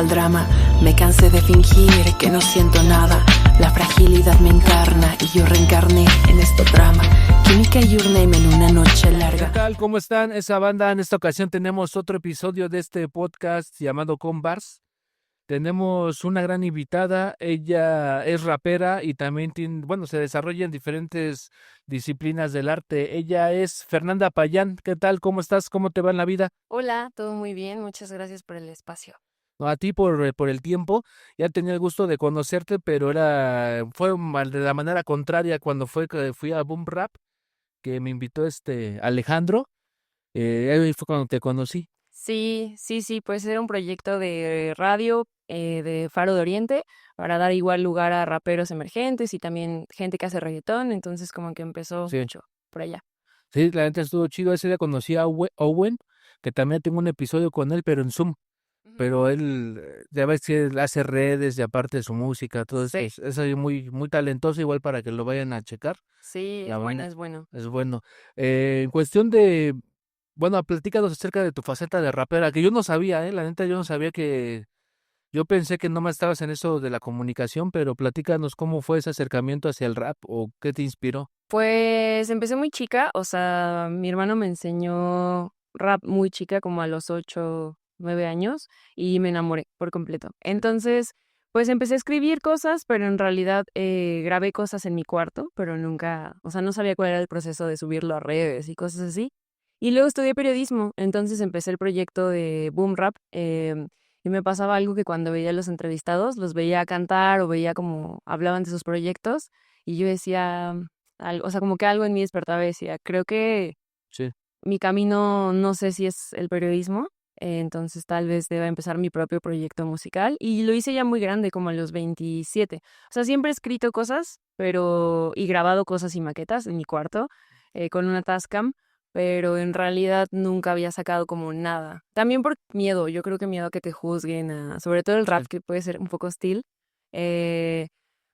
el drama. Me cansé de fingir que no siento nada. La fragilidad me encarna y yo reencarné en este drama. Química y Your Name en una noche larga. ¿Qué tal? ¿Cómo están? Esa banda, en esta ocasión tenemos otro episodio de este podcast llamado Convars. Tenemos una gran invitada, ella es rapera y también se desarrolla en diferentes disciplinas del arte. Ella es Fernanda Payán. ¿Qué tal? ¿Cómo estás? ¿Cómo te va en la vida? Hola, todo muy bien, muchas gracias por el espacio. No, a ti por el tiempo, ya tenía el gusto de conocerte, pero fue de la manera contraria cuando que fui a Boom Rap, que me invitó Alejandro, ahí fue cuando te conocí. Sí, pues era un proyecto de radio de Faro de Oriente para dar igual lugar a raperos emergentes y también gente que hace reggaetón, entonces como que empezó Sí. mucho por allá. Sí, la neta estuvo chido. Ese día conocí a Owen, que también tengo un episodio con él, pero en Zoom. Pero él, ya ves que él hace redes y aparte de su música, todo eso. Sí. Es ahí muy, muy talentoso, igual para que lo vayan a checar. Sí, La es bueno, banda es bueno. es bueno. En cuestión de, platícanos acerca de tu faceta de rapera, que yo no sabía, la neta yo no sabía yo pensé que no más estabas en eso de la comunicación, pero platícanos cómo fue ese acercamiento hacia el rap o qué te inspiró. Pues empecé muy chica, o sea, mi hermano me enseñó rap muy chica, como a los 8, 9 años, y me enamoré por completo. Entonces, pues empecé a escribir cosas, pero en realidad grabé cosas en mi cuarto, pero nunca, o sea, no sabía cuál era el proceso de subirlo a redes y cosas así. Y luego estudié periodismo, entonces empecé el proyecto de Boom Rap, y me pasaba algo que cuando veía a los entrevistados, los veía cantar o veía como hablaban de sus proyectos, y yo decía o sea, como que algo en mí despertaba y decía, creo que Sí. mi camino no sé si es el periodismo, entonces tal vez deba empezar mi propio proyecto musical. Y lo hice ya muy grande, como a los 27. O sea, siempre he escrito cosas, y grabado cosas y maquetas en mi cuarto con una Tascam, pero en realidad nunca había sacado como nada. También por miedo, yo creo que miedo a que te juzguen, sobre todo el rap, que puede ser un poco hostil. Eh,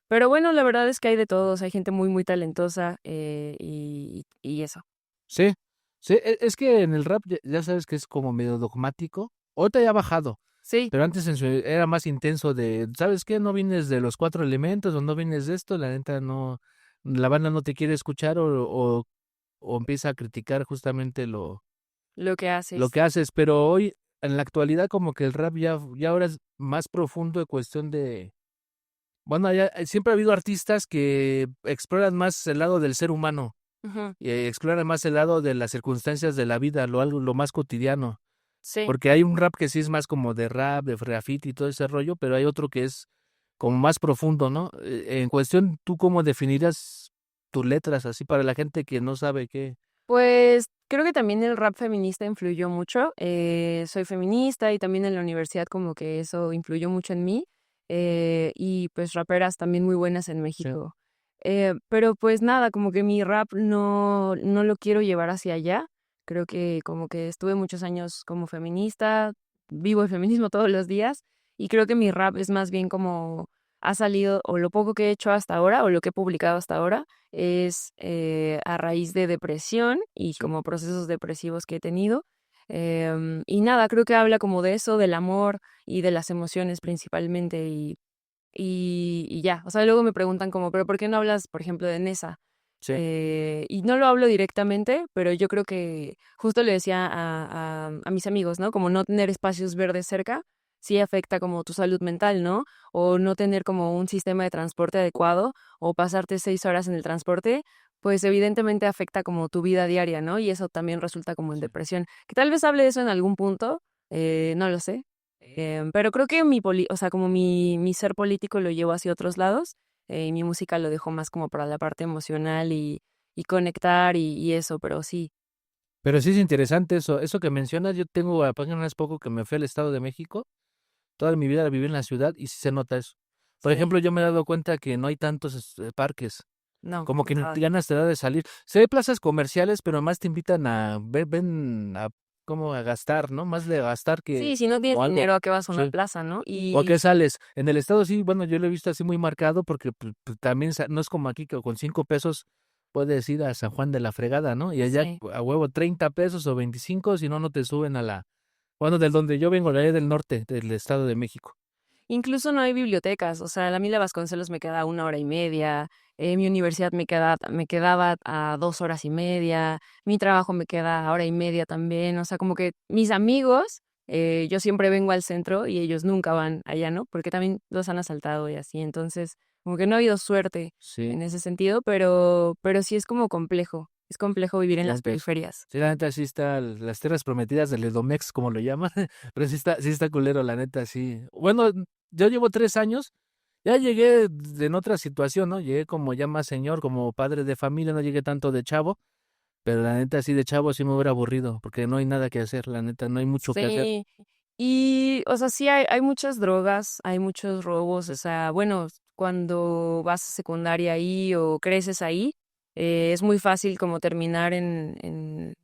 pero bueno, la verdad es que hay de todos, hay gente muy, muy talentosa y eso. Sí, sí, es que en el rap ya sabes que es como medio dogmático. Ahorita ya ha bajado, Sí, pero antes era más intenso ¿sabes qué? No vienes de los 4 elementos o no vienes de esto, la neta no, la banda no te quiere escuchar o empieza a criticar justamente lo que lo haces. que haces, pero hoy, en la actualidad, como que el rap ya ahora es más profundo de cuestión ya siempre ha habido artistas que exploran más el lado del ser humano Ujú, y exploran más el lado de las circunstancias de la vida, lo más cotidiano. sí. Porque hay un rap que sí es más como de rap, de graffiti y todo ese rollo, pero hay otro que es como más profundo, ¿no? En cuestión, ¿tú cómo definirías tus letras así para la gente que no sabe qué? Pues creo que también el rap feminista influyó mucho. Soy feminista y también en la universidad como que eso influyó mucho en mí. Y pues raperas también muy buenas en Sí. México. Pero pues nada, como que mi rap no lo quiero llevar hacia allá. Creo que como que estuve muchos años como feminista, vivo el feminismo todos los días y creo que mi rap es más bien como ha salido o lo poco que he hecho hasta ahora o lo que he publicado hasta ahora es a raíz de depresión y Sí. como procesos depresivos que he tenido. Y nada, creo que habla como de eso, del amor y de las emociones principalmente y ya. O sea, luego me preguntan como, pero ¿por qué no hablas, por ejemplo, de Nesa? Sí. Y no lo hablo directamente, pero yo creo que justo le decía a mis amigos, ¿no? Como no tener espacios verdes cerca, sí afecta como tu salud mental, ¿no? O no tener como un sistema de transporte adecuado o pasarte 6 horas en el transporte, pues evidentemente afecta como tu vida diaria, ¿no? Y eso también resulta como en Sí. depresión. Que tal vez hable de eso en algún punto, no lo sé. Pero creo que o sea, como mi ser político lo llevo hacia otros lados y mi música lo dejo más como para la parte emocional y conectar y eso, pero sí. Pero sí es interesante eso que mencionas. Yo tengo apenas poco que me fui al Estado de México. Toda mi vida la viví en la ciudad y sí se nota eso. Por Sí, ejemplo, yo me he dado cuenta que no hay tantos parques. no, Como que ni nada. ganas te da de salir. Se ve plazas comerciales, pero más te invitan ven a como a gastar, ¿no? Más de gastar que Sí, si no tienes o algo. dinero, ¿a qué vas a una Sí. plaza, no? ¿O a qué sales? En el estado sí, bueno, yo lo he visto así muy marcado porque también no es como aquí que con 5 pesos puedes ir a San Juan de la Fregada, ¿no? Y allá Sí, a huevo 30 pesos o 25, si no, no te suben a Bueno, del donde yo vengo, la área del norte, del Estado de México. Incluso no hay bibliotecas, o sea, la Mila Vasconcelos me queda 1 hora y media, mi universidad me quedaba a 2 horas y media, mi trabajo me queda a hora y media también, o sea, como que mis amigos, yo siempre vengo al centro y ellos nunca van allá, ¿no? Porque también los han asaltado y así, entonces, como que no ha habido suerte Sí. en ese sentido, pero sí es complejo vivir en La las neta, periferias. sí, la neta sí está las tierras prometidas del Edomex, como lo llaman, pero sí está culero, la neta, sí. Bueno, yo llevo 3 años, ya llegué en otra situación, ¿no? Llegué como ya más señor, como padre de familia, no llegué tanto de chavo, pero la neta sí de chavo sí me hubiera aburrido, porque no hay nada que hacer, la neta, no hay mucho que hacer. Sí, y, o sea, sí hay muchas drogas, hay muchos robos, o sea, bueno, cuando vas a secundaria ahí o creces ahí, es muy fácil como terminar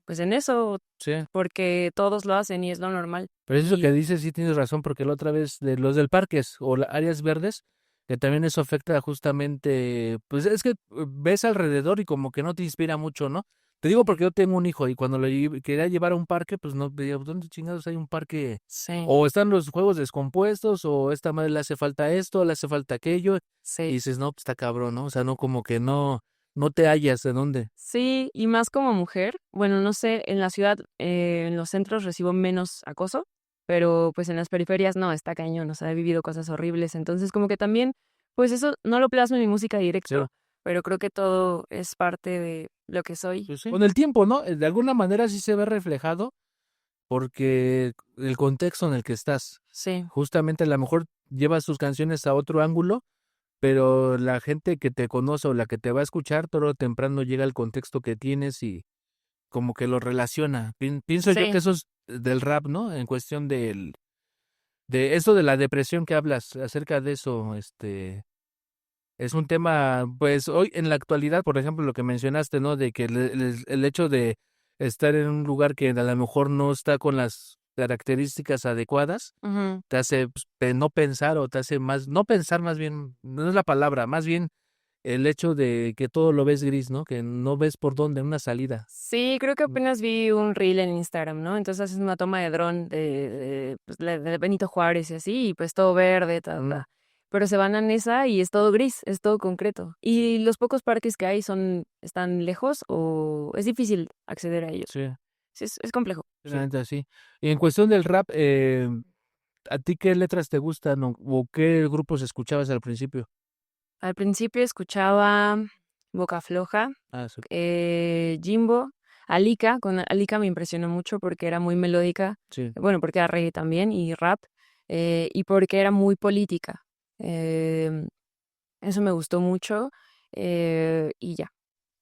pues en eso, Sí, porque todos lo hacen y es lo normal. pero eso que Y dices sí tienes razón, porque la otra vez de los del parques o áreas verdes, que también eso afecta justamente, pues es que ves alrededor y como que no te inspira mucho, ¿no? Te digo porque yo tengo un hijo y cuando quería llevar a un parque, pues no veía, ¿dónde chingados hay un parque? sí, O están los juegos descompuestos, o esta madre le hace falta esto, le hace falta aquello, y sí. dices, no, pues está cabrón, ¿no? O sea, no, como que no te hallas de dónde. Sí, y más como mujer, bueno, no sé, en la ciudad, en los centros recibo menos acoso, pero pues en las periferias no, está cañón, o sea, he vivido cosas horribles, entonces como que también, pues eso no lo plasmo en mi música Sí, directo, pero creo que todo es parte de lo que soy. pues sí. Con el tiempo, ¿no? De alguna manera sí se ve reflejado porque el contexto en el que estás, Sí, justamente a lo mejor llevas tus canciones a otro ángulo, pero la gente que te conoce o la que te va a escuchar, tarde o temprano llega al contexto que tienes y como que lo relaciona. Pienso yo que sí, eso es del rap, ¿no? En cuestión de eso de la depresión que hablas, acerca de eso, es un tema, pues hoy en la actualidad, por ejemplo, lo que mencionaste, ¿no? De que el hecho de estar en un lugar que a lo mejor no está con las características adecuadas, ujú. te hace pues, no pensar o te hace más, no pensar más bien, no es la palabra, más bien el hecho de que todo lo ves gris, ¿no? Que no ves por dónde, una salida. Sí, creo que apenas vi un reel en Instagram, ¿no? Entonces haces una toma de dron pues, de Benito Juárez y así, y pues todo verde, Mm, pero se van a Nesa y es todo gris, es todo concreto. Y los pocos parques que hay están lejos o es difícil acceder a ellos. sí, Sí, es complejo. la neta, sí. Y en cuestión del rap, ¿a ti qué letras te gustan o qué grupos escuchabas al principio? Al principio escuchaba Boca Floja, Ah, sí. Jimbo, Alika. Con Alika me impresionó mucho porque era muy melódica, Sí. bueno, porque era reggae también y rap, y porque era muy política. Em, Eso me gustó mucho, y ya.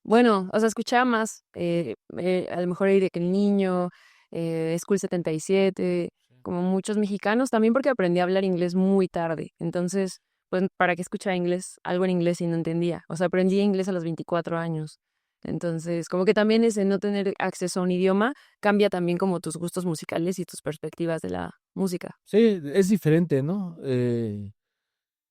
Bueno, o sea, escuchaba más, a lo mejor Aire que el Niño, School 77, como muchos mexicanos, también porque aprendí a hablar inglés muy tarde. Entonces, pues, ¿para qué escuchar inglés, algo en inglés si no entendía? O sea, aprendí inglés a los 24 años. Entonces, como que también ese no tener acceso a un idioma cambia también como tus gustos musicales y tus perspectivas de la música. Sí, es diferente, ¿no?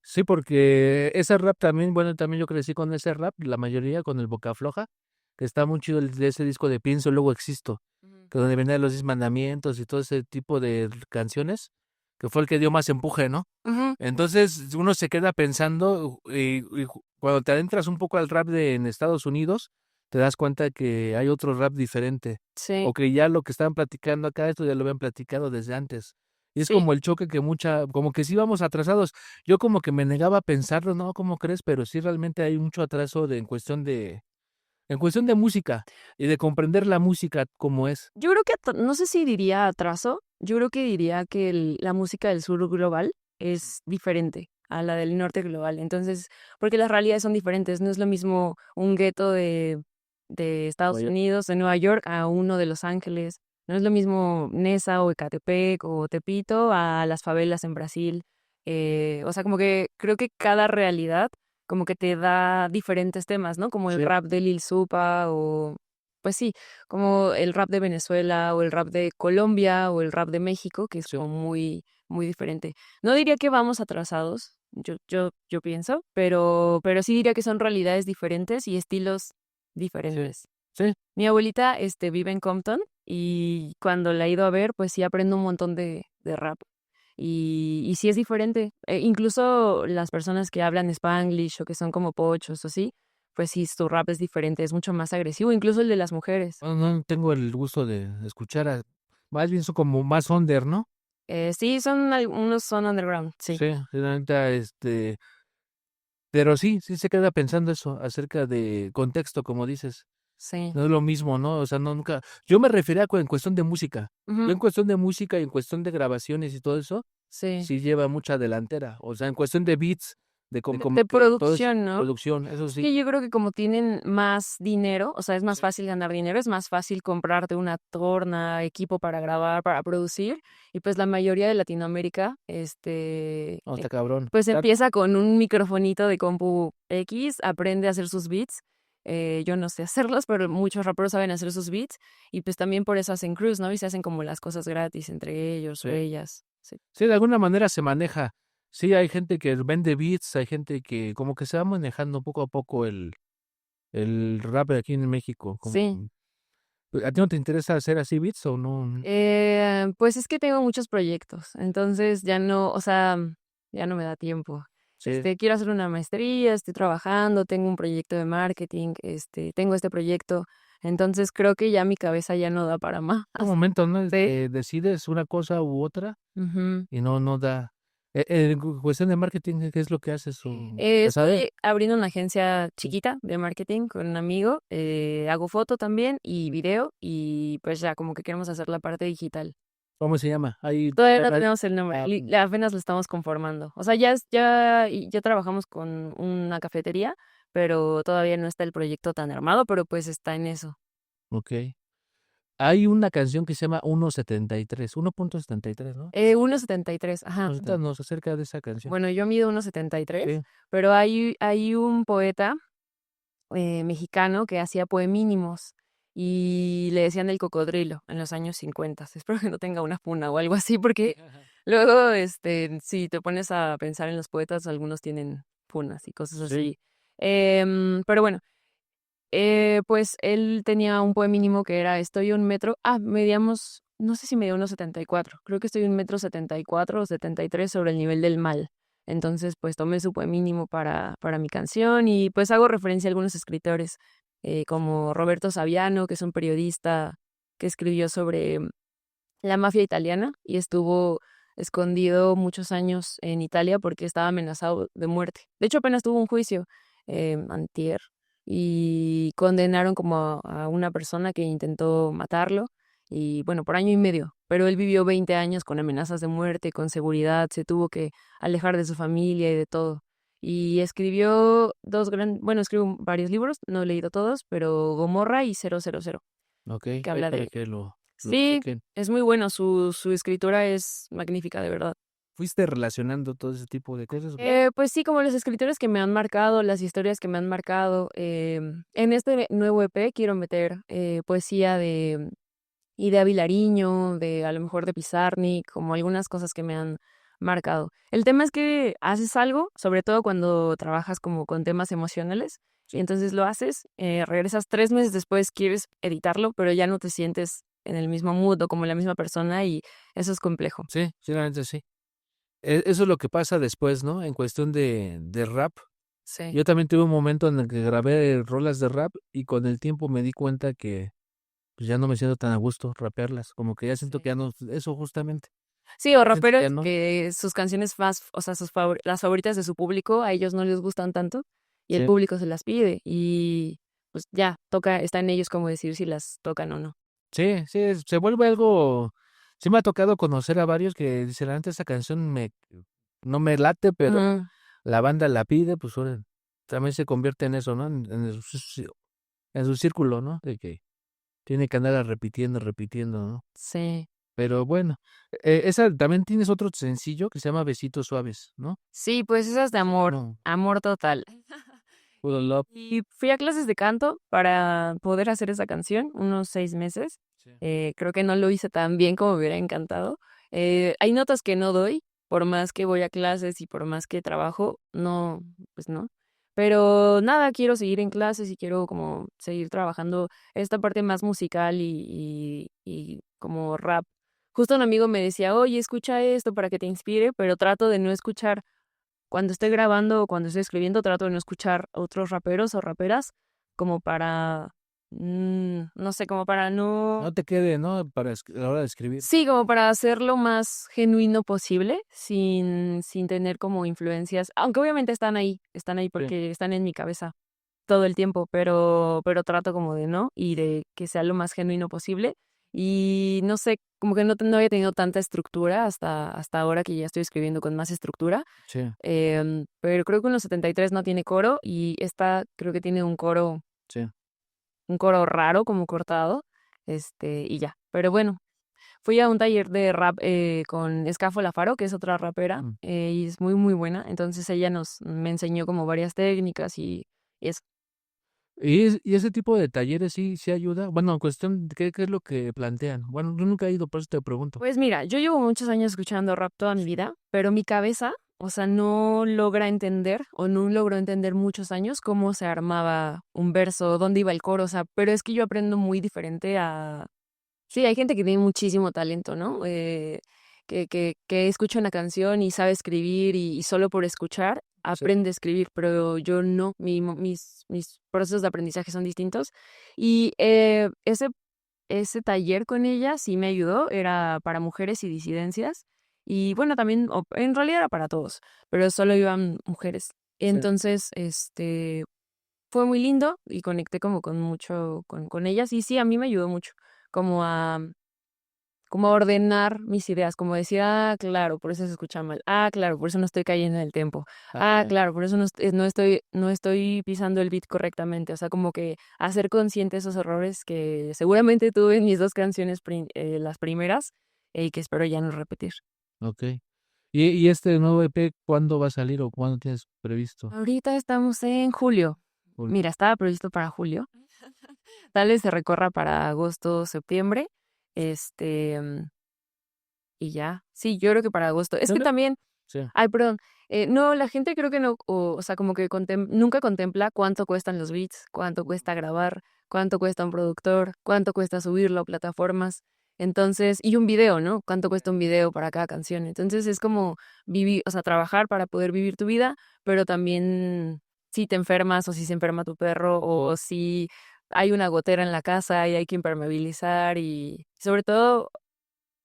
Sí, porque ese rap también, bueno, también yo crecí con ese rap, la mayoría con el Boca Floja, que está muy chido de ese disco de Pienso, luego existo, Ujú. que donde venían los 10 mandamientos y todo ese tipo de canciones, que fue el que dio más empuje, ¿no? Ujú. Entonces uno se queda pensando cuando te adentras un poco al rap en Estados Unidos, te das cuenta que hay otro rap diferente, Sí, o que ya lo que estaban platicando acá, esto ya lo habían platicado desde antes. Y es sí. como el choque que como que sí vamos atrasados. Yo como que me negaba a pensarlo, ¿no? ¿Cómo crees? Pero sí realmente hay mucho atraso en cuestión de música y de comprender la música como es. Yo creo que, no sé si diría atraso, yo creo que diría que la música del sur global es diferente a la del norte global. Entonces, porque las realidades son diferentes, no es lo mismo un gueto de Estados Oye, Unidos, de Nueva York, a uno de Los Ángeles. No es lo mismo Nesa o Ecatepec o Tepito a las favelas en Brasil. O sea, como que creo que cada realidad como que te da diferentes temas, ¿no? Como el sí, rap de Lil Supa o, pues sí, como el rap de Venezuela o el rap de Colombia o el rap de México, que es sí. como muy, muy diferente. No diría que vamos atrasados, yo pienso, pero sí diría que son realidades diferentes y estilos Sí, diferentes. sí, Mi abuelita, vive en Compton y cuando la he ido a ver, pues sí aprendo un montón de rap. Y sí es diferente. Incluso las personas que hablan Spanglish o que son como pochos o así, pues sí, su rap es diferente, es mucho más agresivo, incluso el de las mujeres. Bueno, no tengo el gusto de escuchar más bien son como más under, ¿no? Sí, unos son underground, sí, Sí, la neta, pero sí se queda pensando eso acerca de contexto, como dices. sí. No es lo mismo, ¿no? O sea, no nunca. Yo me refería en cuestión de música. Ujú, Yo en cuestión de música y en cuestión de grabaciones y todo eso, sí. sí lleva mucha delantera. O sea, en cuestión de beats, como De que todo es producción, ¿no? producción, eso Es sí. que yo creo que como tienen más dinero, o sea, es más fácil ganar dinero, es más fácil comprarte una torna, equipo para grabar, para producir, y pues la mayoría de Latinoamérica, No, está cabrón. pues empieza con un microfonito de compu X, aprende a hacer sus beats. Yo no sé hacerlos, pero muchos raperos saben hacer sus beats, y pues también por eso hacen crews, ¿no? Y se hacen como las cosas gratis entre ellos o Sí. ellas. Sí. Sí, de alguna manera se maneja. Sí, hay gente que vende beats, hay gente que como que se va manejando poco a poco el rap de aquí en México. Sí. ¿A ti no te interesa hacer así beats o no? Pues es que tengo muchos proyectos, entonces ya no, o sea, ya no me da tiempo. Sí. Quiero hacer una maestría, estoy trabajando, tengo un proyecto de marketing, tengo este proyecto, entonces creo que ya mi cabeza ya no da para más. Un momento, ¿no? Sí. Decides una cosa u otra Ujú. y no da. En cuestión de marketing, ¿qué es lo que haces? ¿Se sabe? Estoy abriendo una agencia chiquita de marketing con un amigo, hago foto también y video y pues ya como que queremos hacer la parte digital. ¿Cómo se llama? Todavía no tenemos el nombre, ah, apenas lo estamos conformando. O sea, ya trabajamos con una cafetería, pero todavía no está el proyecto tan armado, pero pues está en eso. ok. Hay una canción que se llama 1.73, 1.73, ¿no? 1,73, ajá. Cuéntanos acerca de esa canción. Bueno, yo mido 1,73, Sí. pero hay un poeta mexicano que hacía poemínimos y le decían el cocodrilo en los años 50. Espero que no tenga una funa o algo así, porque luego, si te pones a pensar en los poetas, algunos tienen funas y cosas Sí. así. Pero bueno, pues él tenía un poemínimo que era estoy 1 metro, medíamos, no sé si medía 1,74, creo que estoy 1,74 m o 73 sobre el nivel del mal. Entonces, pues tomé su poemínimo para mi canción y pues hago referencia a algunos escritores, como Roberto Saviano, que es un periodista que escribió sobre la mafia italiana y estuvo escondido muchos años en Italia porque estaba amenazado de muerte. De hecho, apenas tuvo un juicio, antier, y condenaron como a una persona que intentó matarlo y bueno, por año y medio, pero él vivió 20 años con amenazas de muerte, con seguridad, se tuvo que alejar de su familia y de todo. Y escribió escribió varios libros, no he leído todos, pero Gomorra y 000, Ok, que ahí habla para de... que lo Sí, chequen. es muy bueno, su escritura es magnífica, de verdad. ¿Fuiste relacionando todo ese tipo de cosas? Pues sí, como los escritores que me han marcado, las historias que me han marcado. En este nuevo EP quiero meter poesía de Idea Vilariño, de a lo mejor de Pizarnik, como algunas cosas que me han marcado. El tema es que haces algo, sobre todo cuando trabajas como con temas emocionales, y entonces lo haces, regresas 3 meses después, quieres editarlo, pero ya no te sientes en el mismo mood o como la misma persona y eso es complejo. Sí, sinceramente sí. Eso es lo que pasa después, ¿no? En cuestión de rap. Sí. Yo también tuve un momento en el que grabé rolas de rap y con el tiempo me di cuenta que pues, ya no me siento tan a gusto rapearlas. Como que ya siento que Sí. ya no, eso justamente. Sí, o Siento que ya raperos no. que sus canciones más, o sea, las favoritas de su público, a ellos no les gustan tanto y el Sí, público se las pide y pues ya, está en ellos como decir si las tocan o no. sí, se vuelve algo. Sí me ha tocado conocer a varios que dicen, antes esa canción no me late, pero Ujú. la banda la pide, pues ahora también se convierte en eso, ¿no? En su círculo, ¿no? De que tiene que andar repitiendo, ¿no? Sí. Pero bueno, esa también tienes otro sencillo que se llama Besitos Suaves, ¿no? Sí, pues esas de amor, No, amor total. Puro Love. Y fui a clases de canto para poder hacer esa canción, unos 6 meses. Sí. Creo que no lo hice tan bien como me hubiera encantado. Hay notas que no doy, por más que voy a clases y por más que trabajo, no, pues no. Pero nada, quiero seguir en clases y quiero como seguir trabajando esta parte más musical y como rap. Justo un amigo me decía, oye, escucha esto para que te inspire, pero trato de no escuchar, cuando estoy grabando o cuando estoy escribiendo, trato de no escuchar otros raperos o raperas como para, no sé, como para no... No te quede, ¿no? Para a la hora de escribir. Sí, como para hacerlo más genuino posible, sin tener como influencias, aunque obviamente están ahí Sí. porque están en mi cabeza todo el tiempo, pero trato como de no y de que sea lo más genuino posible. Y no sé, como que no había tenido tanta estructura hasta ahora que ya estoy escribiendo con más estructura. Sí, Pero creo que en los 73 no tiene coro y esta creo que tiene sí. un coro raro como cortado, y ya. Pero bueno, fui a un taller de rap con Escafo Lafaro, que es otra rapera, Mm. y es muy, muy buena. Entonces ella me enseñó como varias técnicas y eso. Y ese tipo de talleres sí ayuda. Bueno, en cuestión, ¿qué es lo que plantean? Bueno, yo nunca he ido, por eso te pregunto. Pues mira, yo llevo muchos años escuchando rap toda mi vida, pero mi cabeza, o sea, no logra entender o no logró entender muchos años cómo se armaba un verso, dónde iba el coro, o sea, pero es que yo aprendo muy diferente a... Sí, hay gente que tiene muchísimo talento, ¿no? Que escucha una canción y sabe escribir y solo por escuchar Sí. aprende a escribir, pero yo no, mis procesos de aprendizaje son distintos. Y ese taller con ella sí me ayudó, era para mujeres y disidencias. Y bueno, también, en realidad era para todos, pero solo iban mujeres. Sí. Entonces, fue muy lindo y conecté como con mucho con ellas. Y sí, a mí me ayudó mucho, como a, como a ordenar mis ideas, como decir, ah, claro, por eso se escucha mal. Ah, claro, por eso no estoy cayendo en el tempo. Ah, Ok. claro, por eso no estoy pisando el beat correctamente. O sea, como que hacer consciente esos errores que seguramente tuve en mis dos canciones, las primeras, y que espero ya no repetir. Ok. ¿Y este nuevo EP cuándo va a salir o cuándo tienes previsto? Ahorita estamos en julio. Jul- Mira, estaba previsto para julio. Tal vez se recorra para agosto, septiembre. Este, mm, y ya. Sí, yo creo que para agosto. Es Yo que no- también, Sí, ay, perdón. No, la gente creo que no, o sea, como que nunca contempla cuánto cuestan los beats, cuánto cuesta grabar, cuánto cuesta un productor, cuánto cuesta subirlo a plataformas. Entonces, y un video, ¿no? ¿Cuánto cuesta un video para cada canción? Entonces es como vivir, o sea, trabajar para poder vivir tu vida, pero también si te enfermas o si se enferma tu perro o si hay una gotera en la casa y hay que impermeabilizar y sobre todo,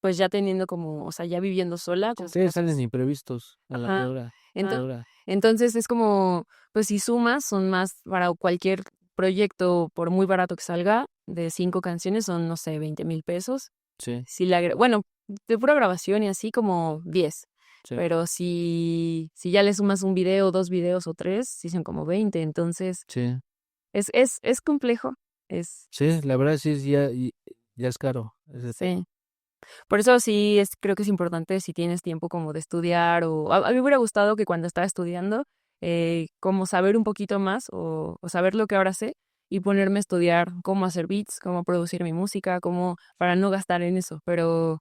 pues ya teniendo como, o sea, ya viviendo sola, muchas sí, salen cosas. imprevistos a la Ajá. peor. Ento- Hora. entonces es como, pues si sumas, son más para cualquier proyecto, por muy barato que salga, de 5 canciones, son, no sé, 20,000 pesos. Sí, Si bueno, de pura grabación y así como 10. sí, Pero si ya le sumas un video, 2 videos o 3, sí son como 20. Entonces, sí. es complejo. Sí, la verdad sí, ya es caro ese tema. Sí. Por eso sí creo que es importante si tienes tiempo como de estudiar a mí me hubiera gustado que cuando estaba estudiando, como saber un poquito más o saber lo que ahora sé y ponerme a estudiar cómo hacer beats, cómo producir mi música, para no gastar en eso, pero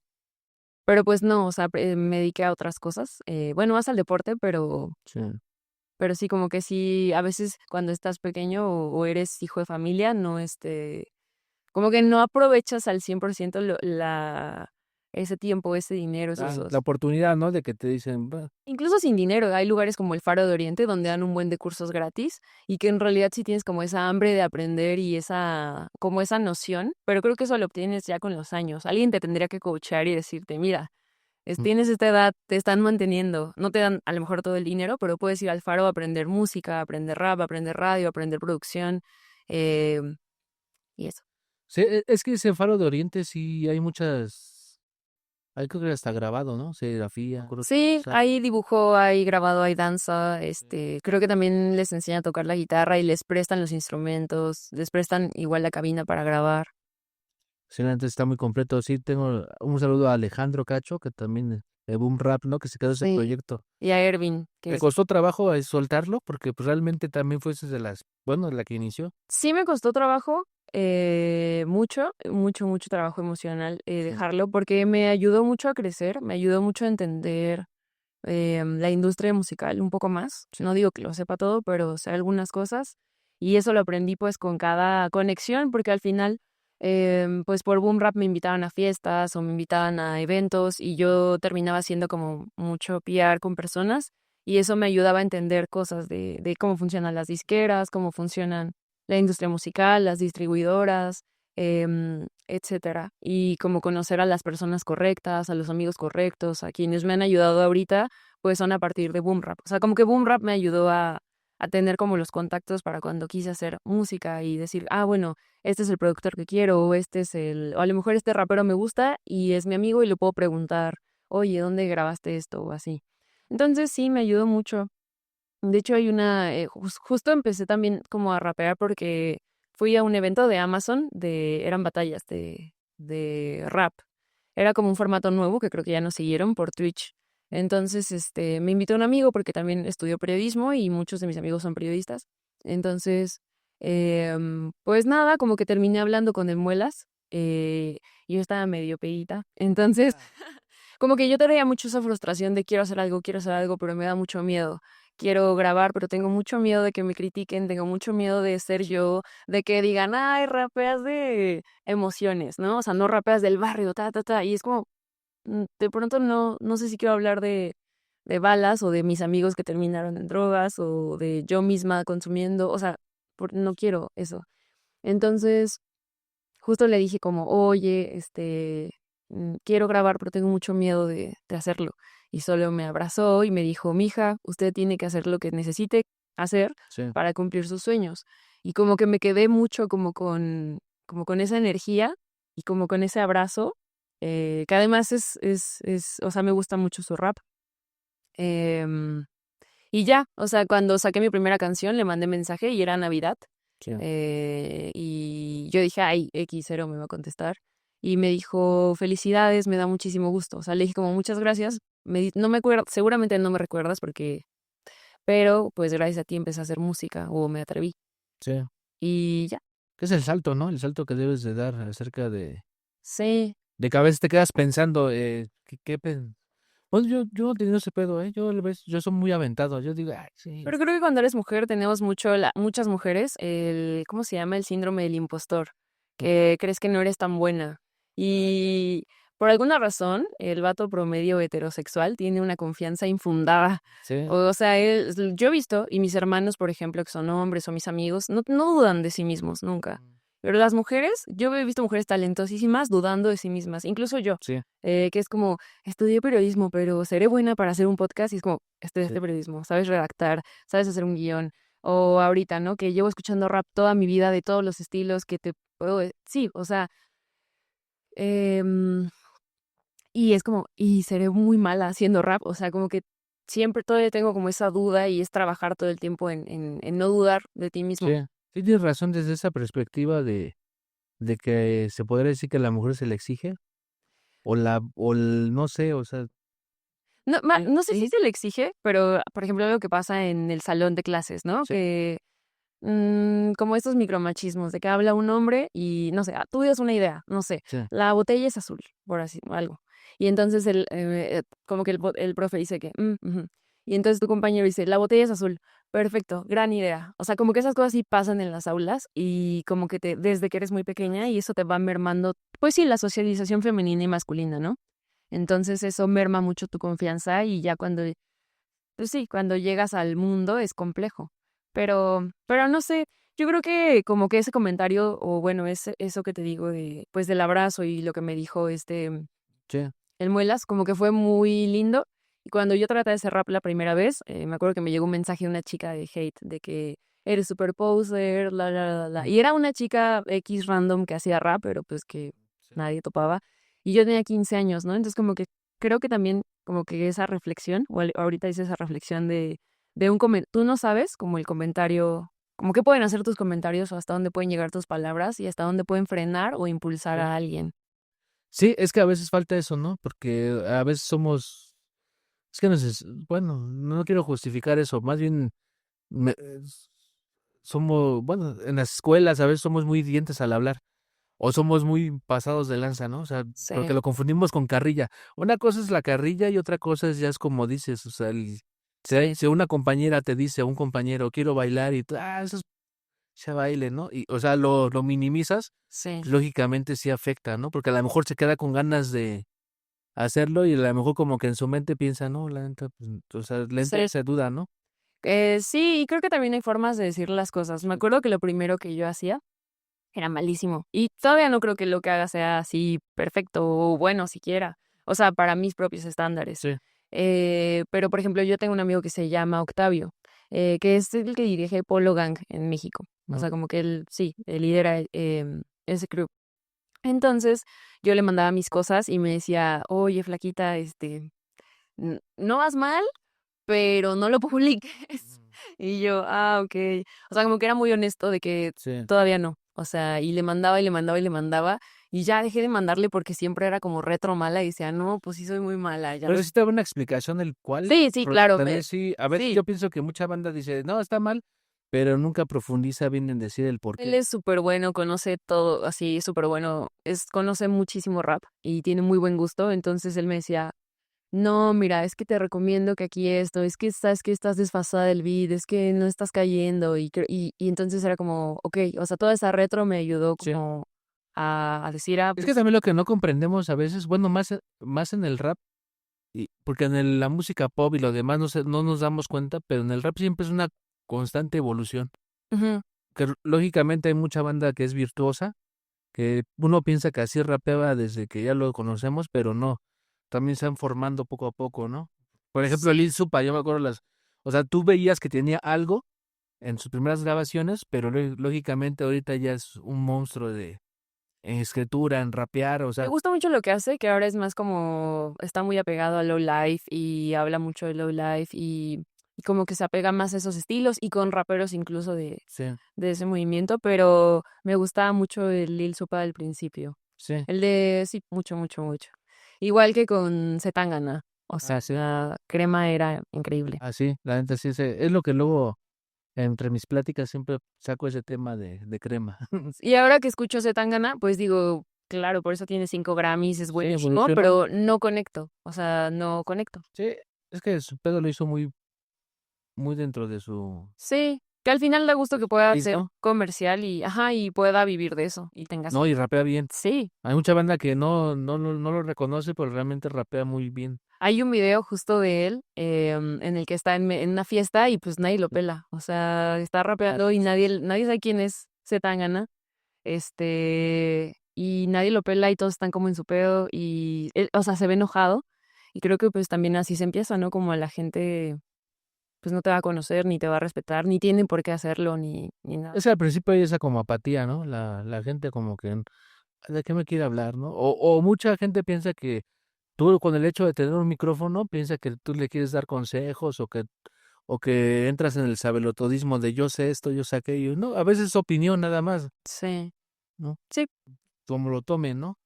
pues no, o sea, me dediqué a otras cosas, bueno, más al deporte, Sí. pero sí, como que sí, a veces cuando estás pequeño o eres hijo de familia, no, como que no aprovechas al 100% ese tiempo, ese dinero, La oportunidad, ¿no? De que te dicen, incluso sin dinero. Hay lugares como el Faro de Oriente donde dan un buen de cursos gratis y que en realidad sí tienes como esa hambre de aprender y como esa noción, pero creo que eso lo obtienes ya con los años. Alguien te tendría que coachar y decirte, mira, "Mm, tienes esta edad, te están manteniendo, no te dan a lo mejor todo el dinero, pero puedes ir al Faro a aprender música, aprender rap, aprender radio, aprender producción, eh, y eso. sí, es que ese Faro de Oriente sí hay muchas, hay creo que hasta grabado, ¿no? Serigrafía, me acuerdo que Sí, usar. hay dibujo, hay grabado, hay danza, creo que también les enseñan a tocar la guitarra y les prestan los instrumentos, les prestan igual la cabina para grabar. Excelente, está muy completo. Sí, tengo un saludo a Alejandro Cacho, que también de Boom Rap, ¿no? Que se quedó ese Sí, proyecto. y a Ervin, ¿Te costó trabajo soltarlo? Porque pues realmente también fue de bueno, la que inició. sí me costó trabajo, mucho, mucho, mucho trabajo emocional Sí, dejarlo, porque me ayudó mucho a crecer, me ayudó mucho a entender la industria musical un poco más. sí, No digo que lo sepa todo, pero sé algunas cosas. Y eso lo aprendí pues con cada conexión, porque al final pues por Boom Rap me invitaban a fiestas o me invitaban a eventos y yo terminaba haciendo como mucho PR con personas y eso me ayudaba a entender cosas de cómo funcionan las disqueras, cómo funcionan la industria musical, las distribuidoras, etcétera. Y como conocer a las personas correctas, a los amigos correctos, a quienes me han ayudado ahorita, pues son a partir de Boom Rap. O sea, como que Boom Rap me ayudó a tener como los contactos para cuando quise hacer música y decir, bueno, este es el productor que quiero, o o a lo mejor este rapero me gusta y es mi amigo y le puedo preguntar, oye, ¿dónde grabaste esto? O así. Entonces sí, me ayudó mucho. De hecho, justo empecé también como a rapear porque fui a un evento de Amazon, eran batallas de rap. Era como un formato nuevo que creo que ya nos siguieron por Twitch. Entonces, me invitó un amigo porque también estudió periodismo y muchos de mis amigos son periodistas. Entonces, pues nada, como que terminé hablando con el Muelas. Y yo estaba medio pedita. Entonces, como que yo traía mucho esa frustración de quiero hacer algo, pero me da mucho miedo. Quiero grabar, pero tengo mucho miedo de que me critiquen, tengo mucho miedo de ser yo, de que digan, ay, rapeas de emociones, ¿no? O sea, no rapeas del barrio, ta, ta, ta. Y es como, de pronto no sé si quiero hablar de balas o de mis amigos que terminaron en drogas o de yo misma consumiendo, o sea, no quiero eso. Entonces, justo le dije como, oye, quiero grabar, pero tengo mucho miedo de hacerlo. Y solo me abrazó y me dijo, mija, usted tiene que hacer lo que necesite hacer Sí. para cumplir sus sueños. Y como que me quedé mucho como con esa energía y como con ese abrazo, que además o sea, me gusta mucho su rap. Em, y ya, o sea, cuando saqué mi primera canción le mandé mensaje y era Navidad. Sí. Y yo dije, ay, X0 me va a contestar. Y me dijo, felicidades, me da muchísimo gusto. O sea, le dije como muchas gracias. No me acuerdo, seguramente no me recuerdas pero pues gracias a ti empecé a hacer música o me atreví. Sí. Y ya. ¿Qué es el salto, no? El salto que debes de dar acerca Sí. de que a veces te quedas pensando, pues yo no he tenido ese pedo, yo soy muy aventado, yo digo, ay, sí, Pero creo que cuando eres mujer tenemos muchas mujeres, ¿cómo se llama? El síndrome del impostor, que crees que no eres tan buena. Y por alguna razón, el vato promedio heterosexual tiene una confianza infundada. sí, O sea, yo he visto, y mis hermanos, por ejemplo, que son hombres o mis amigos, no dudan de sí mismos, nunca. Pero las mujeres, yo he visto mujeres talentosísimas dudando de sí mismas, incluso yo, sí, que es como, estudié periodismo, pero seré buena para hacer un podcast, y es como, estudiaste sí. periodismo, sabes redactar, sabes hacer un guión, o ahorita, ¿no? Que llevo escuchando rap toda mi vida de todos los estilos que te puedo, sí, o sea, em, y es como, y seré muy mala haciendo rap, o sea, como que siempre todavía tengo como esa duda y es trabajar todo el tiempo en no dudar de ti mismo. Sí, sí tienes razón desde esa perspectiva de que se podría decir que a la mujer se le exige, no sé, o sea, No sé si sí, se le exige, pero, por ejemplo, algo que pasa en el salón de clases, ¿no? sí, Que como estos micromachismos de que habla un hombre y, no sé, tú das una idea, no sé, sí, la botella es azul, por así, algo. Y entonces como que el profe dice que, ujú". Y entonces tu compañero dice, la botella es azul. Perfecto, gran idea. O sea, como que esas cosas sí pasan en las aulas y como que desde que eres muy pequeña y eso te va mermando, pues sí, la socialización femenina y masculina, ¿no? Entonces eso merma mucho tu confianza y ya pues sí, cuando llegas al mundo es complejo. Pero no sé, yo creo que como que ese comentario, o bueno, eso que te digo pues del abrazo y lo que me dijo sí, el Muelas, como que fue muy lindo. Y cuando yo traté de hacer rap la primera vez, me acuerdo que me llegó un mensaje de una chica de hate, de que eres super poser, la. Y era una chica X random que hacía rap, pero pues que sí, nadie topaba. Y yo tenía 15 años, ¿no? Entonces como que creo que también como que esa reflexión, ahorita hice esa reflexión de un comentario, tú no sabes como el comentario, como qué pueden hacer tus comentarios o hasta dónde pueden llegar tus palabras y hasta dónde pueden frenar o impulsar sí. a alguien. Sí, es que a veces falta eso, ¿no? Porque a veces es que bueno, no quiero justificar eso, más bien me- es- somos, bueno, en las escuelas a veces somos muy dientes al hablar. O somos muy pasados de lanza, ¿no? O sea, porque Sí. lo confundimos con carrilla. Una cosa es la carrilla y otra cosa es ya es como dices, o sea, si una compañera te dice a un compañero, quiero bailar y tú, eso es se baile, ¿no? Y, o sea, lo minimizas, Sí. lógicamente sí afecta, ¿no? Porque a lo mejor se queda con ganas de hacerlo y a lo mejor como que en su mente piensa, no, la neta, pues, o sea, le entra Sí. esa duda, ¿no? Sí, y creo que también hay formas de decir las cosas. Me acuerdo que lo primero que yo hacía era malísimo. Y todavía no creo que lo que haga sea así perfecto o bueno siquiera. O sea, para mis propios estándares. Sí. Pero, por ejemplo, yo tengo un amigo que se llama Octavio, que es el que dirige Polo Gang en México. O sea, como que él, sí, él lidera ese crew. Entonces, yo le mandaba mis cosas y me decía, oye, flaquita, no vas mal, pero no lo publiques. Y yo, ok. O sea, como que era muy honesto de que Sí. todavía no. O sea, y le mandaba y le mandaba y le mandaba. Y ya dejé de mandarle porque siempre era como retro mala y decía, no, pues sí soy muy mala. Ya Pero no. sí te da una explicación el cual, Sí, claro. tal vez sí, a veces Sí, yo pienso que mucha banda dice, no, está mal, pero nunca profundiza bien en decir el por él qué. es súper bueno, conoce todo, así, súper bueno. Conoce muchísimo rap y tiene muy buen gusto. Entonces él me decía, no, mira, es que te recomiendo que aquí esto, es que sabes que estás desfasada del beat, es que no estás cayendo. Y entonces era como, ok, o sea, toda esa retro me ayudó Sí. como a decir, Es que pues, también lo que no comprendemos a veces, bueno, más en el rap, porque la música pop y lo demás no nos damos cuenta, pero en el rap siempre es una constante evolución. ujú, Que lógicamente hay mucha banda que es virtuosa, que uno piensa que así rapeaba desde que ya lo conocemos, pero no, también se van formando poco a poco, ¿no? Por ejemplo, sí. Lil Supa, yo me acuerdo o sea, tú veías que tenía algo en sus primeras grabaciones, pero lógicamente ahorita ya es un monstruo en escritura, en rapear, o Me sea, gusta mucho lo que hace, que ahora es más como, está muy apegado a low life y habla mucho de low life y como que se apega más a esos estilos y con raperos incluso sí, de ese movimiento, pero me gustaba mucho el Lil Supa del principio. sí, El de, sí, mucho, mucho, mucho. Igual que con Zetangana. O sí, sea, Crema era increíble. así, la neta sí, es lo que luego entre mis pláticas siempre saco ese tema de crema. Y ahora que escucho Zetangana, pues digo, claro, por eso tiene 5 Grammys, es Sí, buenísimo, evolucionó. pero no conecto. O sea, no conecto. Sí, es que su pedo lo hizo muy dentro Sí, que al final da gusto de que su pueda país, ser ¿no? comercial y, ajá, y pueda vivir de eso y tengas. No, y rapea bien. Sí, Hay mucha banda que no lo reconoce, pero realmente rapea muy bien. hay un video justo de él en el que está en una fiesta y pues nadie lo pela. O sea, está rapeando y nadie sabe quién es Zetangana. Y nadie lo pela y todos están como en su pedo y, él, o sea, se ve enojado. Y creo que pues también así se empieza, ¿no? Como la gente pues no te va a conocer, ni te va a respetar, ni tienen por qué hacerlo, ni nada. Es que al principio hay esa como apatía, ¿no? La gente como que, ¿de qué me quiere hablar, no? O mucha gente piensa que tú con el hecho de tener un micrófono, piensa que tú le quieres dar consejos o que entras en el sabelotodismo de yo sé esto, yo sé aquello. No, a veces es opinión nada más, Sí, ¿no? sí. Como lo tomen, ¿no?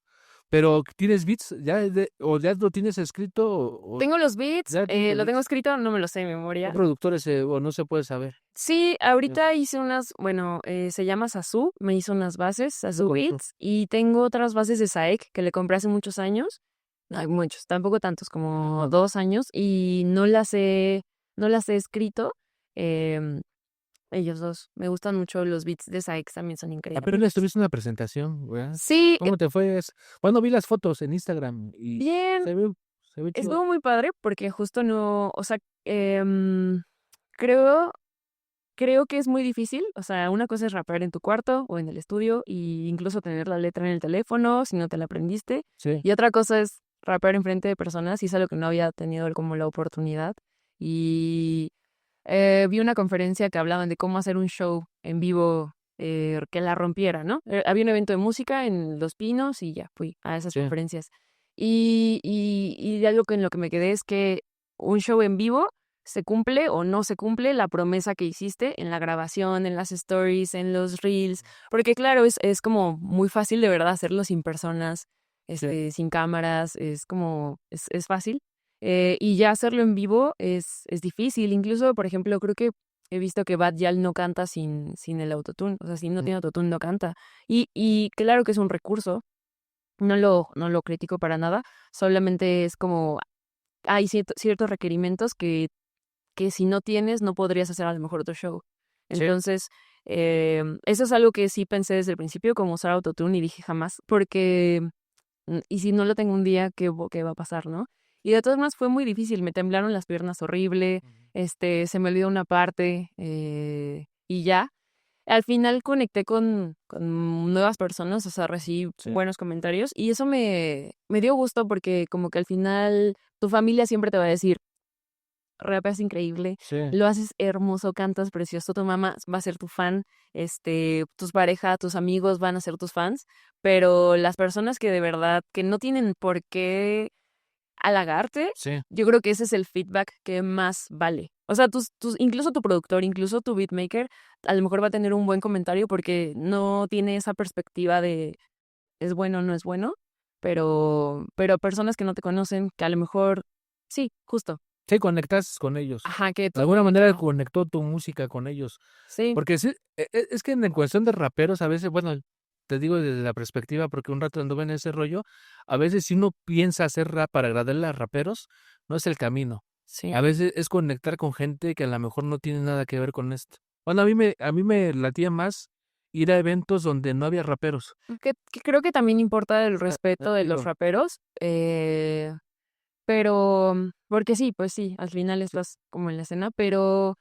Pero ¿tienes beats o ya lo tienes escrito o Tengo los beats, ya tienes los lo tengo beats? escrito, no me lo sé de ¿Qué memoria. productores o no se puede saber? Sí, Sí, ahorita hice unas, bueno, se llama Sasu, me hizo unas bases, Sasu Beats, y tengo otras bases de Saek que le compré hace muchos años. Hay muchos, tampoco tantos, como 2 años, y no las he escrito. em, Ellos dos. Me gustan mucho los beats de Saex, también son Pero le increíbles. estuviste una presentación, ¿verdad? Sí, ¿Cómo te fue? Bueno, vi las fotos en Instagram y bien. se ve, se ve chido. Estuvo muy padre porque justo no, o sea, em, creo, creo que es muy difícil. O sea, una cosa es rapear en tu cuarto o en el estudio y incluso tener la letra en el teléfono si no te la aprendiste. Sí, Y otra cosa es rapear enfrente de personas y es algo que no había tenido como la oportunidad. Y vi una conferencia que hablaban de cómo hacer un show en vivo que la rompiera, ¿no? Había un evento de música en Los Pinos y ya fui a esas sí. conferencias. Y de algo que en lo que me quedé es que un show en vivo se cumple o no se cumple la promesa que hiciste en la grabación, en las stories, en los reels, porque claro, es como muy fácil de verdad hacerlo sin personas, Sí. sin cámaras, es como, es fácil. Y ya hacerlo en vivo es difícil. Incluso, por ejemplo, creo que he visto que Bad Gyal no canta sin el autotune. O sea, si no Mm. tiene autotune, no canta. Y claro que es un recurso. No lo critico para nada. Solamente es como hay ciertos requerimientos que si no tienes, no podrías hacer a lo mejor otro show. Sí. Entonces, Eso es algo que sí pensé desde el principio, como usar autotune, y dije jamás, porque, y si no lo tengo un día, ¿qué va a pasar, no? Y de todas maneras fue muy difícil, me temblaron las piernas horrible, se me olvidó una parte, y ya. Al final conecté con nuevas personas, o sea, recibí Sí. buenos comentarios y eso me dio gusto porque como que al final tu familia siempre te va a decir, rapeas increíble, Sí. lo haces hermoso, cantas precioso, tu mamá va a ser tu fan, tus parejas, tus amigos van a ser tus fans, pero las personas que de verdad, que no tienen por qué halagarte, Sí. yo creo que ese es el feedback que más vale. O sea, incluso tu productor, incluso tu beatmaker, a lo mejor va a tener un buen comentario porque no tiene esa perspectiva de es bueno o no es bueno, pero personas que no te conocen, que a lo mejor, sí, justo, Sí, conectas con ellos. ajá, que De alguna manera conectó tu música con ellos. sí, Porque sí, es que en cuestión de raperos, a veces, bueno, te digo desde la perspectiva, porque un rato anduve en ese rollo, a veces si uno piensa hacer rap para agradarle a raperos, no es el camino. sí. A veces es conectar con gente que a lo mejor no tiene nada que ver con esto. Bueno, a mí me latía más ir a eventos donde no había raperos. Que creo que también importa el respeto de los Digo, raperos, pero, porque sí, pues sí, al final estás como en la escena, pero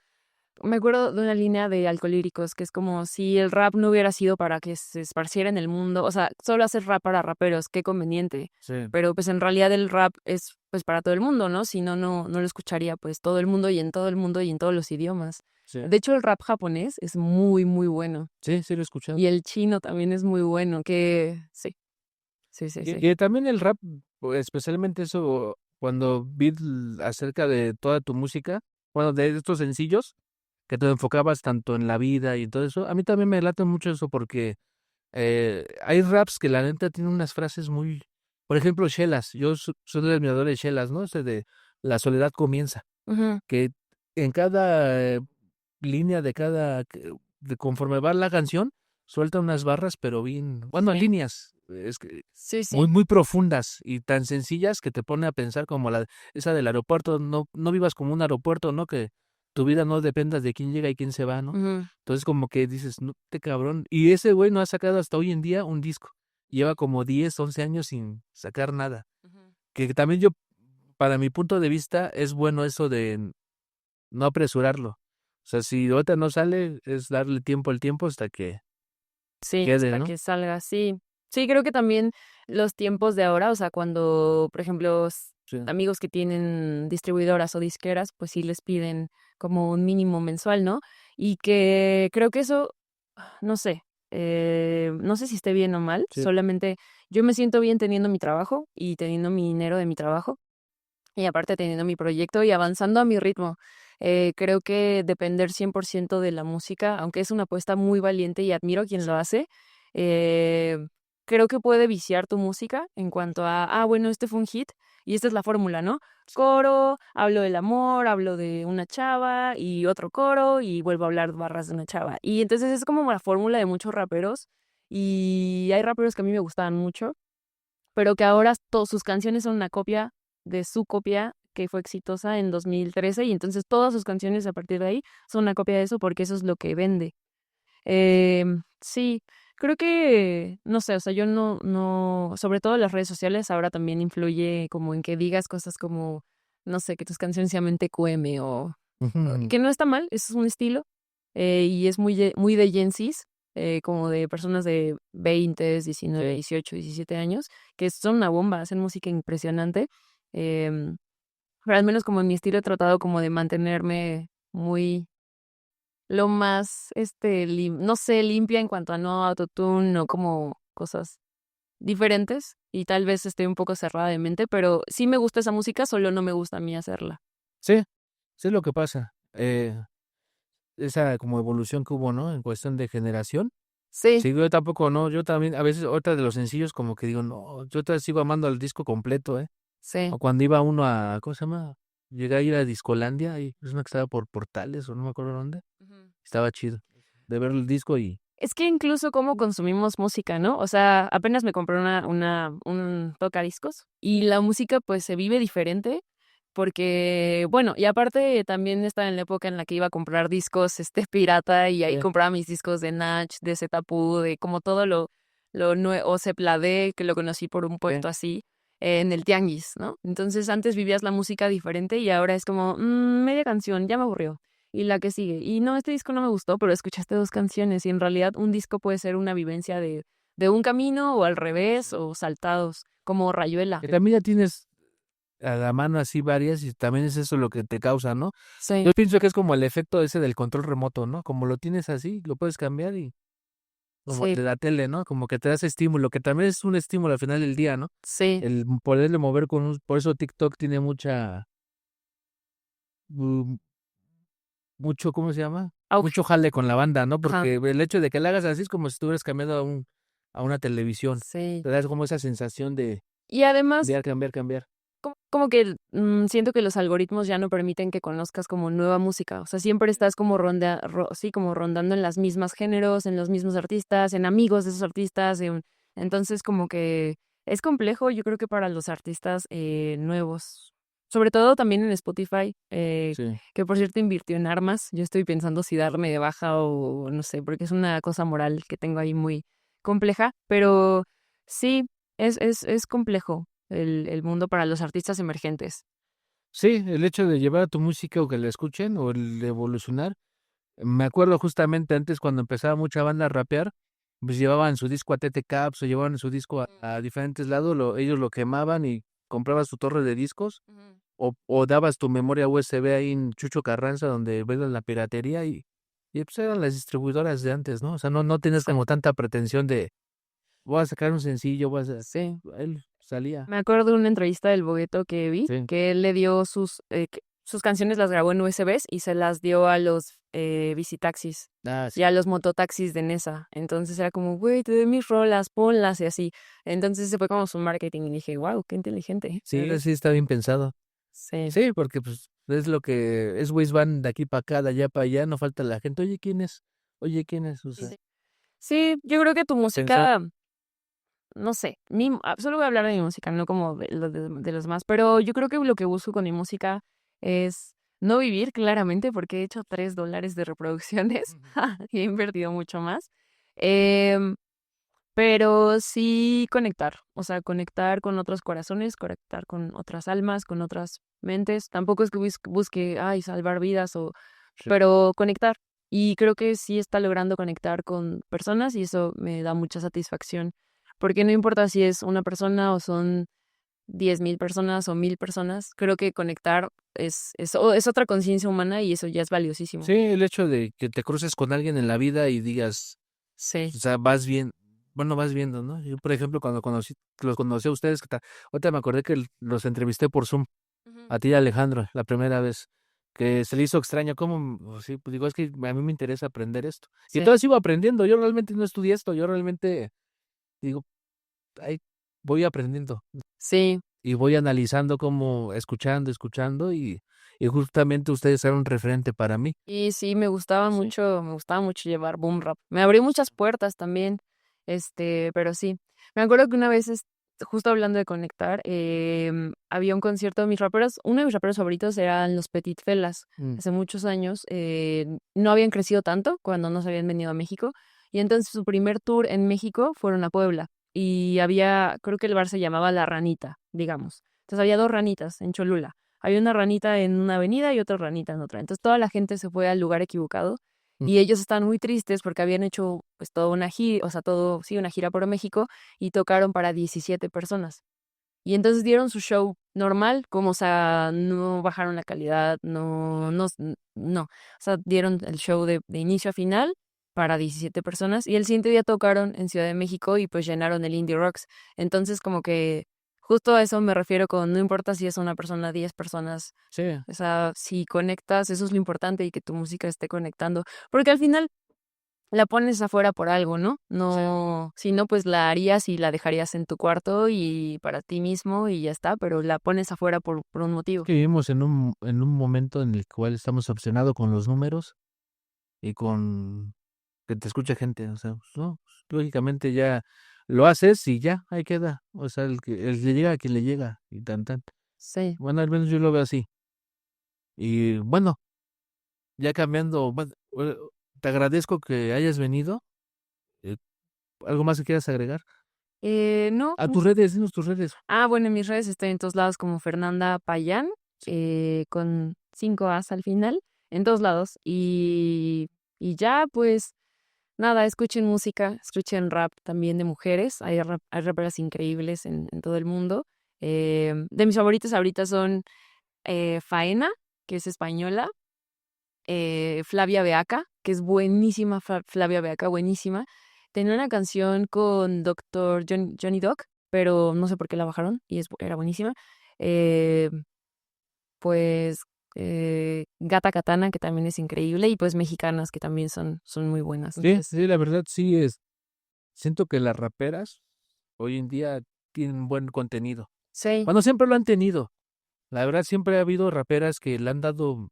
me acuerdo de una línea de Alcolíricos que es como si el rap no hubiera sido para que se esparciera en el mundo, o sea, solo hacer rap para raperos, qué conveniente, sí, pero pues en realidad el rap es pues para todo el mundo, ¿no? Si no, no lo escucharía pues todo el mundo y en todo el mundo y en todos los idiomas. sí, De hecho, el rap japonés es muy, muy bueno sí, sí lo he escuchado. y el chino también es muy bueno, que sí, sí, sí, sí. Y también el rap, especialmente eso, cuando vi acerca de toda tu música, bueno, de estos sencillos, que te enfocabas tanto en la vida y todo eso, a mí también me late mucho eso porque hay raps que la neta tienen unas frases muy, por ejemplo, Chelas, yo soy el admirador de Chelas, ¿no? Ese de La soledad comienza, Ujú, que en cada línea de de conforme va la canción, suelta unas barras, pero bien, bueno, sí, líneas, es que sí, muy, sí. muy profundas y tan sencillas que te pone a pensar como esa del aeropuerto, no vivas como un aeropuerto, ¿no? Que tu vida no dependa de quién llega y quién se va, ¿no? Ujú, Entonces como que dices, no te cabrón. Y ese güey no ha sacado hasta hoy en día un disco. Lleva como 10 11 años sin sacar nada. ujú. Que también yo, para mi punto de vista, es bueno eso de no apresurarlo. O sea, si ahorita no sale, es darle tiempo al tiempo hasta que Sí, quede, hasta ¿no? que salga, sí. Sí, creo que también los tiempos de ahora, o sea, cuando, por ejemplo, Sí, amigos que tienen distribuidoras o disqueras, pues sí les piden como un mínimo mensual, ¿no? Y que creo que eso, no sé, no sé si esté bien o mal, sí, solamente yo me siento bien teniendo mi trabajo y teniendo mi dinero de mi trabajo y aparte teniendo mi proyecto y avanzando a mi ritmo. Creo que depender 100% de la música, aunque es una apuesta muy valiente y admiro a quien lo hace, eh, creo que puede viciar tu música en cuanto a, bueno, este fue un hit y esta es la fórmula, ¿no? Coro, hablo del amor, hablo de una chava y otro coro y vuelvo a hablar barras de una chava. Y entonces es como la fórmula de muchos raperos y hay raperos que a mí me gustaban mucho, pero que ahora todas sus canciones son una copia de su copia que fue exitosa en 2013 y entonces todas sus canciones a partir de ahí son una copia de eso porque eso es lo que vende. Sí, creo que, no sé, o sea, yo no, sobre todo las redes sociales ahora también influye como en que digas cosas como, no sé, que tus canciones se llamen TQM o ujú, que no está mal, eso es un estilo y es muy de Gen Zs, como de personas de 20, 19, 18, 17 años, que son una bomba, hacen música impresionante. em, pero al menos como en mi estilo he tratado como de mantenerme muy, lo más, no sé, limpia en cuanto a no autotune, no como cosas diferentes y tal vez esté un poco cerrada de mente, pero sí me gusta esa música, solo no me gusta a mí hacerla. sí, sí es lo que pasa. Esa como evolución que hubo, ¿no? En cuestión de generación. Sí, Sí, yo tampoco, no, yo también, a veces, ahorita de los sencillos, como que digo, no, yo todavía sigo amando al disco completo, ¿eh? sí. O cuando iba uno ¿cómo se llama? Llegué a ir a Discolandia, y es una que estaba por Portales, o no me acuerdo dónde. Ujú. Estaba chido. De ver el disco y, Es que incluso cómo consumimos música, ¿no? O sea, apenas me compré un tocadiscos y la música pues se vive diferente porque, bueno, y aparte también estaba en la época en la que iba a comprar discos pirata y ahí Sí. compraba mis discos de Nach, de Zetapu, de como todo lo nuevo, o Cepladé, que lo conocí por un puesto así, en el tianguis, ¿no? Entonces antes vivías la música diferente y ahora es como, media canción, ya me aburrió. Y la que sigue. Y no, este disco no me gustó, pero escuchaste 2 canciones y en realidad un disco puede ser una vivencia de un camino o al revés o saltados, como Rayuela. Que también ya tienes a la mano así varias y también es eso lo que te causa, ¿no? Sí, Yo pienso que es como el efecto ese del control remoto, ¿no? Como lo tienes así, lo puedes cambiar y como el sí, de la tele, ¿no? Como que te das estímulo, que también es un estímulo al final del día, ¿no? sí. El poderle mover por eso TikTok tiene mm, mucho, ¿cómo se llama? Auge. Mucho jale con la banda, ¿no? Ajá. Porque el hecho de que la hagas así es como si estuvieras cambiando a una televisión. Sí. Te das como esa sensación Y además, de cambiar, cambiar. como que siento que los algoritmos ya no permiten que conozcas como nueva música. O sea, siempre estás como sí, como rondando en las mismas géneros, en los mismos artistas, en amigos de esos artistas. Entonces, como que es complejo, yo creo que para los artistas nuevos. Sobre todo también en Spotify, Sí. que por cierto invirtió en armas. Yo estoy pensando si darme de baja o no sé, porque es una cosa moral que tengo ahí muy compleja. Pero sí, es complejo el mundo para los artistas emergentes. Sí, el hecho de llevar a tu música o que la escuchen o el de evolucionar. Me acuerdo justamente antes cuando empezaba mucha banda a rapear, pues llevaban su disco a TT Caps o llevaban su disco a diferentes lados, ellos lo quemaban y comprabas tu torre de discos Ujú. o dabas tu memoria USB ahí en Chucho Carranza donde venden la piratería y pues eran las distribuidoras de antes, ¿no? O sea, no tenías Sí, como tanta pretensión de voy a sacar un sencillo, sí. él salía. Me acuerdo de una entrevista del Bogueto que vi, Sí. que él le dio sus canciones las grabó en USBs y se las dio a los visitaxis Ah, y a sí. los mototaxis de Nesa. Entonces era como, güey, te doy mis rolas, ponlas y así. Entonces se fue como su marketing y dije, wow, qué inteligente. Sí, sí está bien pensado. Sí. Sí, porque pues es lo que es Waze van de aquí para acá, de allá para allá, no falta la gente. Oye, ¿quién es? Oye, ¿quién es? O sea, Sí. Sí, yo creo que tu pensar. música, no sé, solo voy a hablar de mi música, no como de los demás, pero yo creo que lo que busco con mi música es no vivir claramente porque he hecho $3 de reproducciones y he invertido mucho más, em, pero sí conectar, o sea, conectar con otros corazones, conectar con otras almas, con otras mentes. Tampoco es que busque, ay, salvar vidas Sí. pero conectar. Y creo que sí está logrando conectar con personas y eso me da mucha satisfacción, porque no importa si es una persona o son 10,000 personas o 1,000 personas, creo que conectar es otra conciencia humana y eso ya es valiosísimo. Sí, el hecho de que te cruces con alguien en la vida y digas, Sí. o sea, vas bien, bueno, vas viendo, ¿no? Yo, por ejemplo, cuando los conocí a ustedes, ahorita me acordé que los entrevisté por Zoom, Ujú. a ti y a Alejandro, la primera vez, que se le hizo extraño, como, sí, pues digo, es que a mí me interesa aprender esto. Y Sí. entonces sigo aprendiendo, yo realmente no estudié esto, yo realmente digo, ahí voy aprendiendo. Sí. Y voy analizando como escuchando y justamente ustedes eran un referente para mí. Y sí, Sí. me gustaba mucho llevar boom rap. Me abrió muchas puertas también, pero sí. Me acuerdo que una vez, justo hablando de conectar, había un concierto de mis raperos, uno de mis raperos favoritos eran los Petit Felas. Mm. Hace muchos años, no habían crecido tanto cuando no se habían venido a México, y entonces su primer tour en México fueron a Puebla, y creo que el bar se llamaba La Ranita, digamos. Entonces había 2 ranitas en Cholula. Había una ranita en una avenida y otra ranita en otra. Entonces toda la gente se fue al lugar equivocado Mm. y ellos estaban muy tristes porque habían hecho pues toda una gira, o sea, sí, una gira por México y tocaron para 17 personas. Y entonces dieron su show normal, como, o sea, no bajaron la calidad, no. O sea, dieron el show de inicio a final para 17 personas y el siguiente día tocaron en Ciudad de México y pues llenaron el Indie Rocks. Entonces, como que justo a eso me refiero con no importa si es una persona, 10 personas, Sí, o sea, si conectas, eso es lo importante y que tu música esté conectando. Porque al final la pones afuera por algo, ¿no? sí. No, si no, pues la harías y la dejarías en tu cuarto y para ti mismo y ya está, pero la pones afuera por un Es motivo. que vivimos en un momento en el cual estamos obsesionados con los números y con que te escuche gente. O sea, pues, no, pues, lógicamente ya lo haces y ya, ahí queda. O sea, el que le llega a quien le llega y tan tan. Sí. Bueno, al menos yo lo veo así. Y bueno, ya cambiando, te agradezco que hayas venido. Eh, ¿Algo más que quieras agregar? No. A tus redes, dinos tus redes. Bueno, en mis redes estoy en todos lados como Fernanda Payán, con 5 As al final, en todos lados. Y ya, pues, nada, escuchen música, escuchen rap también de mujeres. Hay raperas increíbles en todo el mundo. De mis favoritas ahorita son Faena, que es española, Flavia Beaca, que es buenísima, Flavia Beaca, buenísima. Tenía una canción con Doctor Johnny Doc, pero no sé por qué la bajaron y era buenísima. Eh, pues Gata Katana, que también es increíble, y pues mexicanas, que también son muy buenas. Sí, Entonces, sí, la verdad sí es. Siento que las raperas hoy en día tienen buen contenido. sí, Bueno, siempre lo han tenido. La verdad siempre ha habido raperas que le han dado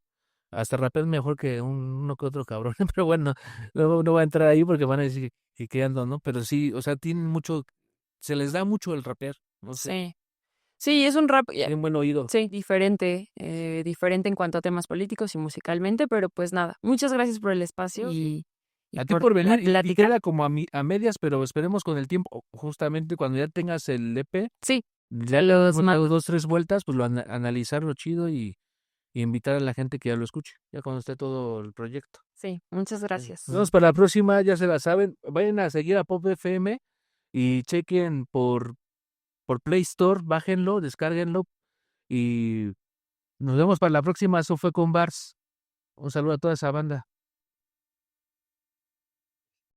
hasta raperas mejor que uno que otro cabrón. Pero bueno, no voy a entrar ahí porque van a decir que ando, ¿no? Pero sí, o sea, tienen mucho, se les da mucho el rapear. No sé, sí. Sí, es un rap, tienen buen oído. sí, diferente en cuanto a temas políticos y musicalmente, pero pues nada, muchas gracias por el espacio y A ti por por la venir y plática. queda como a medias, pero esperemos con el tiempo, justamente cuando ya tengas el EP, Sí, ya los dado 2, 3 vueltas, pues analizarlo chido y invitar a la gente que ya lo escuche, ya cuando esté todo el proyecto. sí, muchas gracias. Nos vemos para la próxima, ya se la saben. Vayan a seguir a Pop FM y chequen por Play Store, bájenlo, descárguenlo y nos vemos para la próxima. Eso fue con Bars. Un saludo a toda esa banda.